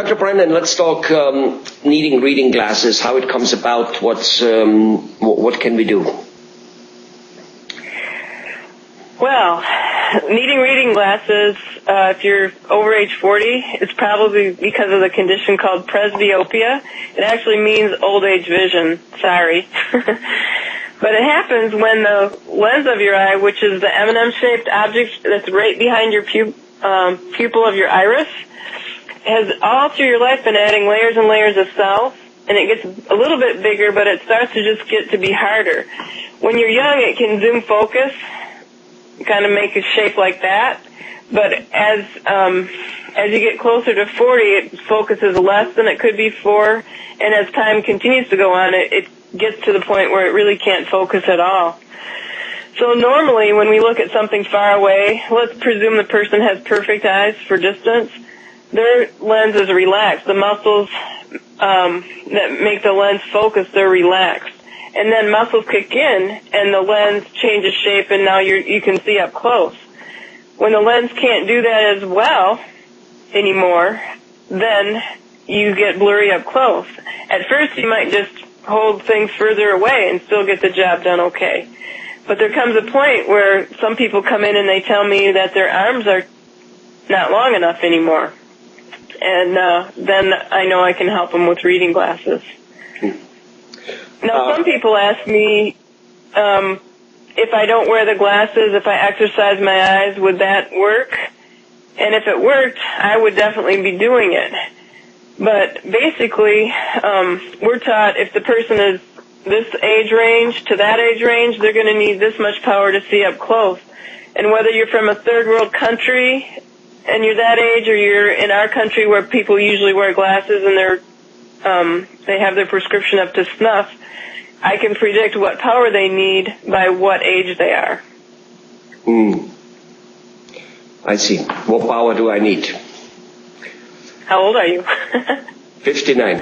Dr. Brennan, let's talk needing reading glasses, how it comes about, what can we do? Well, needing reading glasses, if you're over age 40, it's probably because of the condition called presbyopia. It actually means old age vision. Sorry. But it happens when the lens of your eye, which is the M&M-shaped object that's right behind your pupil of your iris, has all through your life been adding layers and layers of cells, and it gets a little bit bigger, but it starts to just get to be harder. When you're young, it can zoom focus, kind of make a shape like that, but as you get closer to 40, it focuses less than it could before, and as time continues to go on, it gets to the point where it really can't focus at all. So normally, when we look at something far away, let's presume the person has perfect eyes for distance, their lens is relaxed. The muscles that make the lens focus, they're relaxed. And then muscles kick in, and the lens changes shape, and now you can see up close. When the lens can't do that as well anymore, then you get blurry up close. At first, you might just hold things further away and still get the job done okay. But there comes a point where some people come in and they tell me that their arms are not long enough anymore. And then I know I can help them with reading glasses. Now, some people ask me if I don't wear the glasses, if I exercise my eyes, would that work? And if it worked, I would definitely be doing it. But basically, we're taught if the person is this age range to that age range, they're going to need this much power to see up close. And whether you're from a third world country and you're that age, or you're in our country where people usually wear glasses and they have their prescription up to snuff, I can predict what power they need by what age they are. I see. What power do I need? How old are you? 59.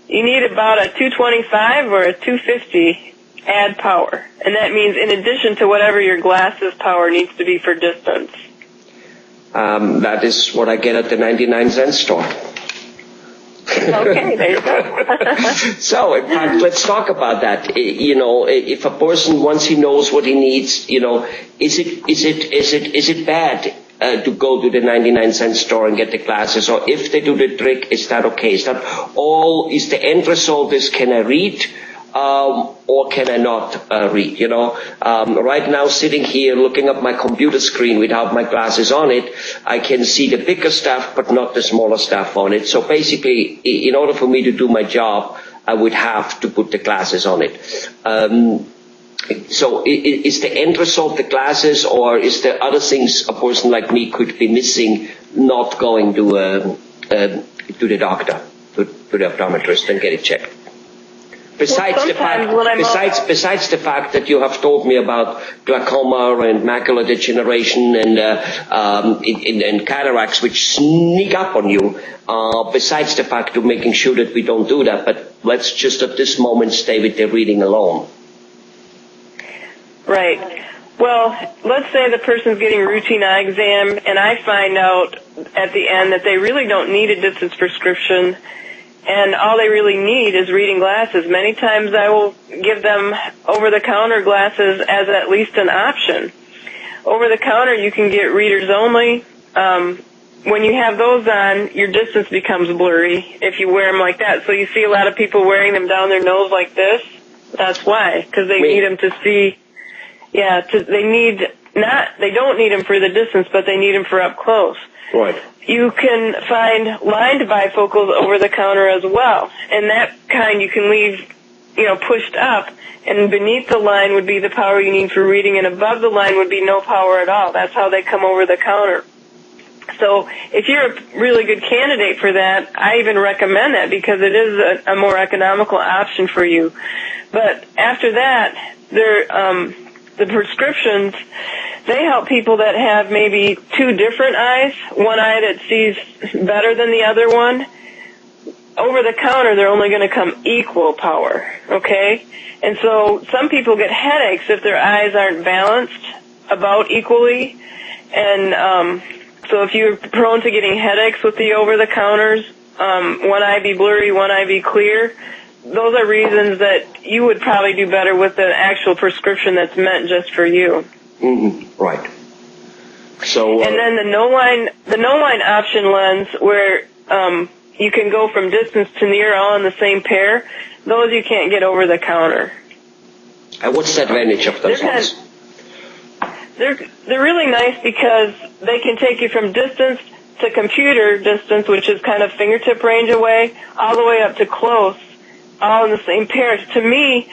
You need about a 225 or a 250 add power. And that means in addition to whatever your glasses power needs to be for distance. That is what I get at the 99-cent store. Okay, there you go. So, in fact, let's talk about that. If a person, once he knows what he needs, is it bad to go to the 99-cent store and get the glasses? Or if they do the trick, is that okay? Is that all? Is the end result is, can I read? Or can I not read? Right now, sitting here looking at my computer screen without my glasses on it, I can see the bigger stuff but not the smaller stuff on it. So basically, in order for me to do my job, I would have to put the glasses on it. So is the end result the glasses, or is there other things a person like me could be missing, not going to the doctor, to the optometrist and get it checked? Besides the fact that you have told me about glaucoma and macular degeneration and cataracts which sneak up on you, besides the fact of making sure that we don't do that, but let's just at this moment stay with the reading alone. Right. Well, let's say the person's getting a routine eye exam, and I find out at the end that they really don't need a distance prescription, and all they really need is reading glasses. Many times I will give them over-the-counter glasses as at least an option. Over-the-counter, you can get readers only. When you have those on, your distance becomes blurry if you wear them like that. So you see a lot of people wearing them down their nose like this. That's why, because they need them to see. Yeah, they don't need them for the distance, but they need them for up close. Right. You can find lined bifocals over the counter as well, and that kind you can leave, pushed up, and beneath the line would be the power you need for reading, and above the line would be no power at all. That's how they come over the counter. So if you're a really good candidate for that, I even recommend that because it is a more economical option for you. But after that, the prescriptions, they help people that have maybe two different eyes, one eye that sees better than the other one. Over the counter, they're only going to come equal power, okay? And so some people get headaches if their eyes aren't balanced about equally, and So if you're prone to getting headaches with the over-the-counters, one eye be blurry, one eye be clear, those are reasons that you would probably do better with an actual prescription that's meant just for you. Mm-hmm. Right. So. And then the no line option lens, where you can go from distance to near all in the same pair, those you can't get over the counter. And what's the advantage of those ones? They're really nice because they can take you from distance to computer distance, which is kind of fingertip range away, all the way up to close, all in the same pair. To me,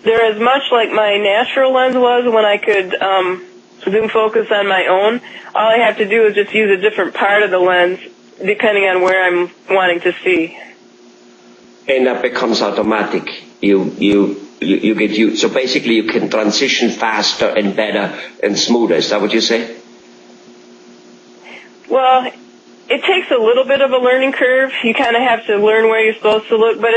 they're as much like my natural lens was when I could zoom focus on my own. All I have to do is just use a different part of the lens depending on where I'm wanting to see. And that becomes automatic. You get used. So basically you can transition faster and better and smoother. Is that what you say? Well, it takes a little bit of a learning curve. You kind of have to learn where you're supposed to look, but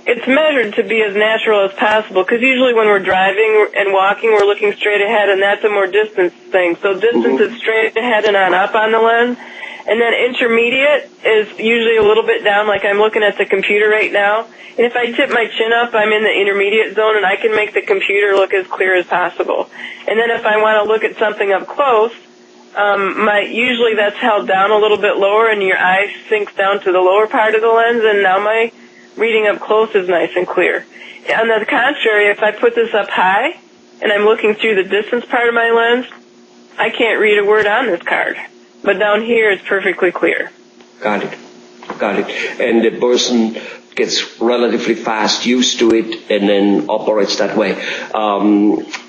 it's measured to be as natural as possible, because usually when we're driving and walking, we're looking straight ahead, and that's a more distance thing. So distance is straight ahead and on up on the lens. And then intermediate is usually a little bit down, like I'm looking at the computer right now. And if I tip my chin up, I'm in the intermediate zone, and I can make the computer look as clear as possible. And then if I want to look at something up close, usually that's held down a little bit lower, and your eye sinks down to the lower part of the lens, and now my reading up close is nice and clear. On the contrary, if I put this up high, and I'm looking through the distance part of my lens, I can't read a word on this card. But down here, it's perfectly clear. Got it. And the person gets relatively fast used to it and then operates that way.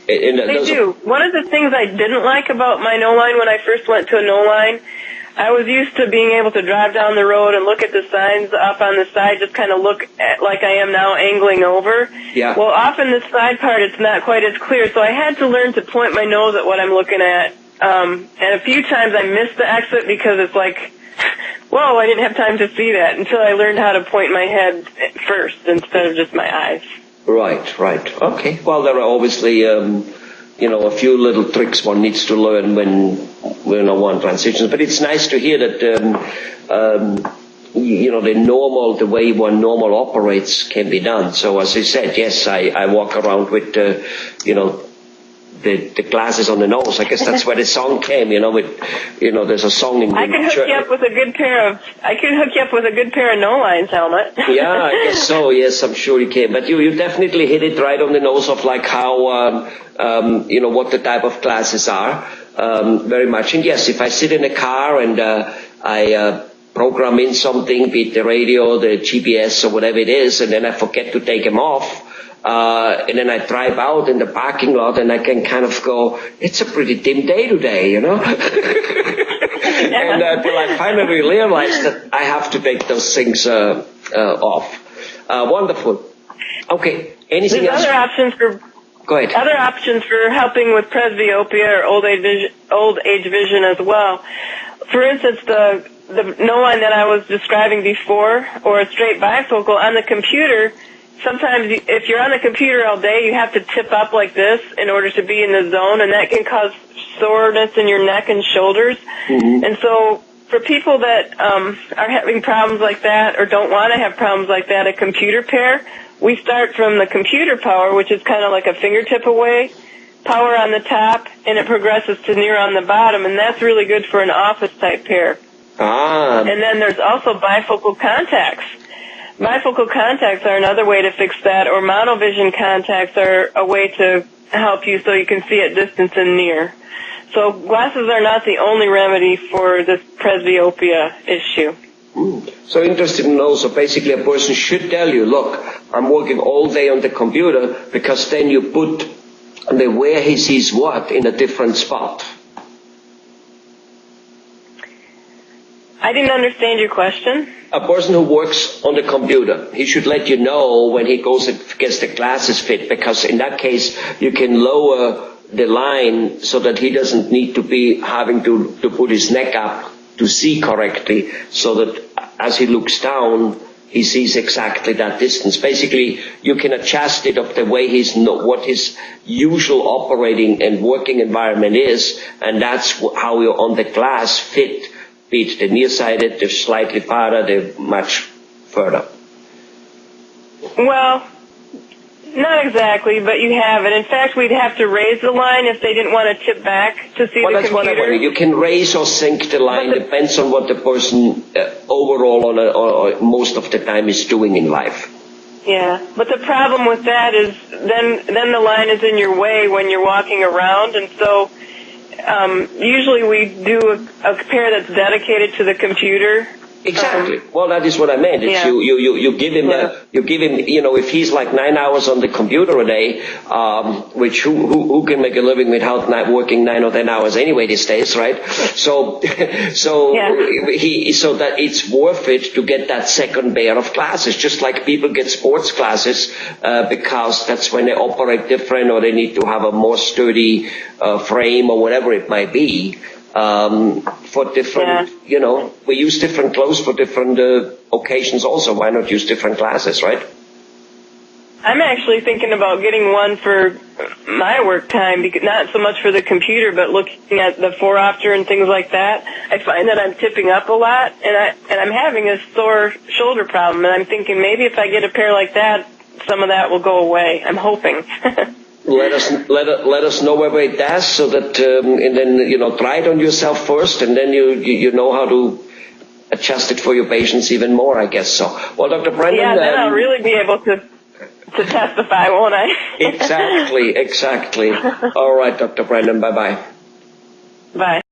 They do. One of the things I didn't like about my no-line when I first went to a no-line, I was used to being able to drive down the road and look at the signs up on the side, just kind of look at like I am now, angling over. Yeah. Well, often the side part, it's not quite as clear, so I had to learn to point my nose at what I'm looking at. And a few times I missed the exit because it's like, whoa, I didn't have time to see that until I learned how to point my head first instead of just my eyes. Right. Okay. Well, there are obviously, a few little tricks one needs to learn when one transitions. But it's nice to hear that, the way one normal operates can be done. So as I said, yes, I walk around with, the glasses on the nose. I guess that's where the song came, there's a song in I could hook you up with a good pair of no-lines helmet. Yeah, I guess so. Yes, I'm sure you can. But you definitely hit it right on the nose of like how, what the type of glasses are, very much. And yes, if I sit in a car and, I, program in something, be it the radio, the GPS or whatever it is, and then I forget to take them off, and then I drive out in the parking lot and I can kind of go, it's a pretty dim day today, And until I finally realize that I have to take those things off. Wonderful. Okay. Anything else? Go ahead. Other options for helping with presbyopia or old age vision as well. For instance, the no-line that I was describing before, or a straight bifocal on the computer. Sometimes if you're on the computer all day, you have to tip up like this in order to be in the zone, and that can cause soreness in your neck and shoulders. Mm-hmm. And so for people that are having problems like that or don't want to have problems like that, a computer pair, we start from the computer power, which is kind of like a fingertip away, power on the top, and it progresses to near on the bottom, and that's really good for an office-type pair. Ah. And then there's also bifocal contacts. Bifocal contacts are another way to fix that, or monovision contacts are a way to help you so you can see at distance and near. So glasses are not the only remedy for this presbyopia issue. So interesting to know. So basically a person should tell you, look, I'm working all day on the computer, because then you put where he sees what in a different spot. I didn't understand your question. A person who works on the computer, he should let you know when he goes and gets the glasses fit, because in that case you can lower the line so that he doesn't need to be having to put his neck up to see correctly, so that as he looks down, he sees exactly that distance. Basically, you can adjust it of the way what his usual operating and working environment is, and that's how you on the glass fit, be it the nearsighted, the slightly farther, the much further. Well, not exactly, but you have it. In fact, we'd have to raise the line if they didn't want to tip back to see the that's computer. What I wanted. You can raise or sink the line, depends on what the person overall or most of the time is doing in life. Yeah, but the problem with that is then the line is in your way when you're walking around, and so usually we do a pair that's dedicated to the computer. Exactly. Well, that is what I meant. It's you give him if he's like 9 hours on the computer a day, which who can make a living without not working 9 or 10 hours anyway these days, right? So that it's worth it to get that second pair of glasses, just like people get sports glasses, because that's when they operate different or they need to have a more sturdy frame or whatever it might be. For different, we use different clothes for different occasions also. Why not use different glasses, right? I'm actually thinking about getting one for my work time, because not so much for the computer, but looking at the foreopter and things like that. I find that I'm tipping up a lot, and I'm having a sore shoulder problem, and I'm thinking maybe if I get a pair like that, some of that will go away. I'm hoping. Let us know whether it does, so that and then try it on yourself first, and then you know how to adjust it for your patients even more, I guess. So, well, Dr. Brendan, yeah, then I'll really be able to testify, won't I? Exactly. All right, Dr. Brendan, bye. Bye.